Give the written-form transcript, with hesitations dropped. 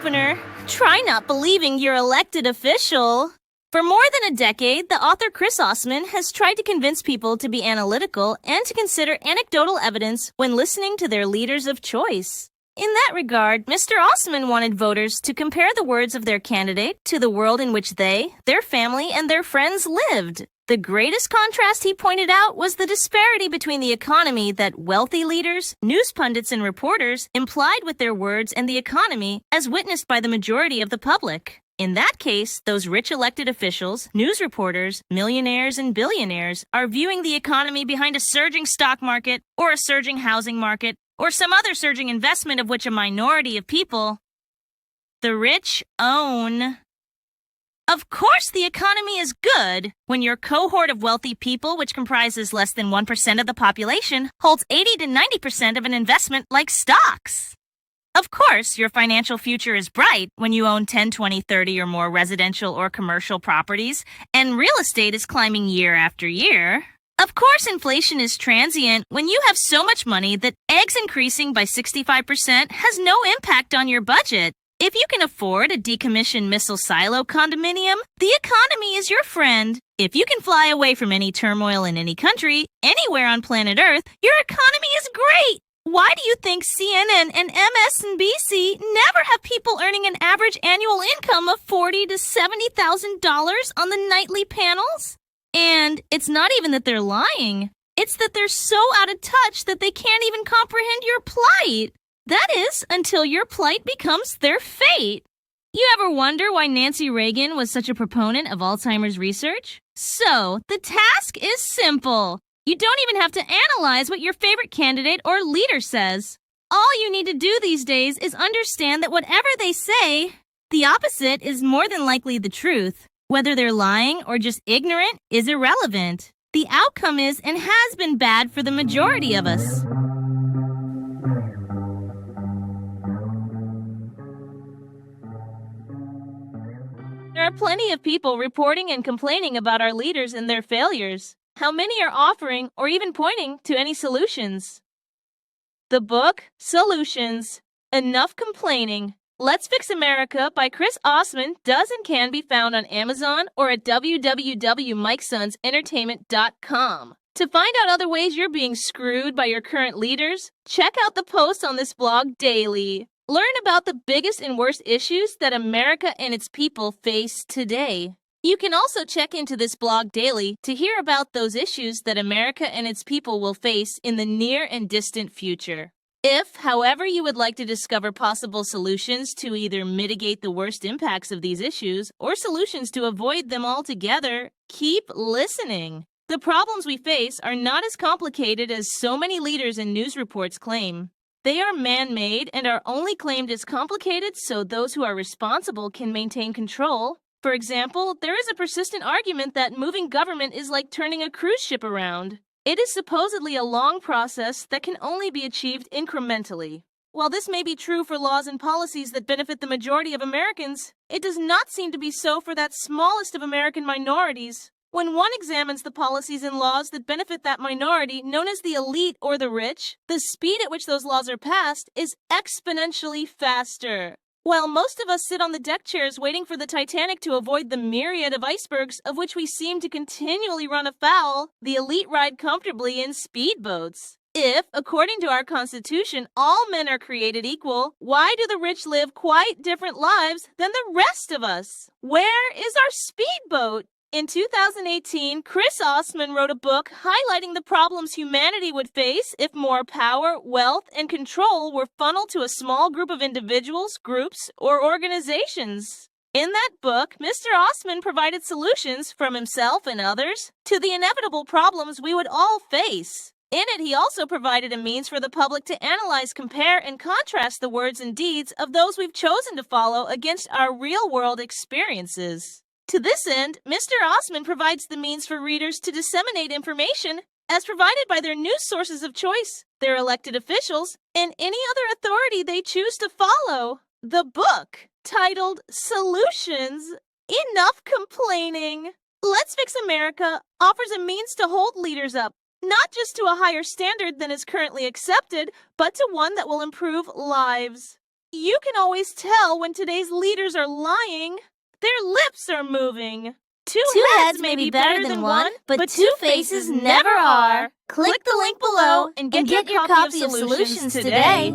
eye-opener. Try not believing your elected official. For more than a decade, the author Chris Osman has tried to convince people to be analytical and to consider anecdotal evidence when listening to their leaders of choice. In that regard, Mr. Osman wanted voters to compare the words of their candidate to the world in which they, their family, and their friends lived. The greatest contrast he pointed out was the disparity between the economy that wealthy leaders, news pundits, and reporters implied with their words and the economy as witnessed by the majority of the public. In that case, those rich elected officials, news reporters, millionaires, and billionaires are viewing the economy behind a surging stock market or a surging housing market or some other surging investment of which a minority of people, the rich, own. Of course, the economy is good when your cohort of wealthy people, which comprises less than 1% of the population, holds 80 to 90% of an investment like stocks. Of course, your financial future is bright when you own 10, 20, 30 or more residential or commercial properties, and real estate is climbing year after year. Of course, inflation is transient when you have so much money that eggs increasing by 65% has no impact on your budget. If you can afford a decommissioned missile silo condominium, the economy is your friend. If you can fly away from any turmoil in any country, anywhere on planet Earth, your economy is great. Why do you think CNN and MSNBC never have people earning an average annual income of $40,000 to $70,000 on the nightly panels? And it's not even that they're lying. It's that they're so out of touch that they can't even comprehend your plight. That is, until your plight becomes their fate. You ever wonder why Nancy Reagan was such a proponent of Alzheimer's research? So, the task is simple. You don't even have to analyze what your favorite candidate or leader says. All you need to do these days is understand that whatever they say, the opposite is more than likely the truth. Whether they're lying or just ignorant is irrelevant. The outcome is and has been bad for the majority of us. There are plenty of people reporting and complaining about our leaders and their failures. How many are offering or even pointing to any solutions? The book, Solutions, Enough Complaining, Let's Fix America by Chris Osman does and can be found on Amazon or at www.mikesonsentertainment.com. To find out other ways you're being screwed by your current leaders, check out the posts on this blog daily. Learn about the biggest and worst issues that America and its people face today. You can also check into this blog daily to hear about those issues that America and its people will face in the near and distant future. If, however, you would like to discover possible solutions to either mitigate the worst impacts of these issues or solutions to avoid them altogether, keep listening. The problems we face are not as complicated as so many leaders and news reports claim. They are man-made and are only claimed as complicated so those who are responsible can maintain control. For example, there is a persistent argument that moving government is like turning a cruise ship around. It is supposedly a long process that can only be achieved incrementally. While this may be true for laws and policies that benefit the majority of Americans, it does not seem to be so for that smallest of American minorities. When one examines the policies and laws that benefit that minority, known as the elite or the rich, the speed at which those laws are passed is exponentially faster. While most of us sit on the deck chairs waiting for the Titanic to avoid the myriad of icebergs of which we seem to continually run afoul, the elite ride comfortably in speedboats. If, according to our Constitution, all men are created equal, why do the rich live quite different lives than the rest of us? Where is our speedboat? In 2018, Chris Osman wrote a book highlighting the problems humanity would face if more power, wealth, and control were funneled to a small group of individuals, groups, or organizations. In that book, Mr. Osman provided solutions from himself and others to the inevitable problems we would all face. In it, he also provided a means for the public to analyze, compare, and contrast the words and deeds of those we've chosen to follow against our real-world experiences. To this end, Mr. Osman provides the means for readers to disseminate information as provided by their news sources of choice, their elected officials, and any other authority they choose to follow. The book, titled Solutions, Enough Complaining, Let's Fix America, offers a means to hold leaders up, not just to a higher standard than is currently accepted, but to one that will improve lives. You can always tell when today's leaders are lying. Their lips are moving. Two heads may be better than one, but two faces never are. Click the link below and get your copy of Solutions today.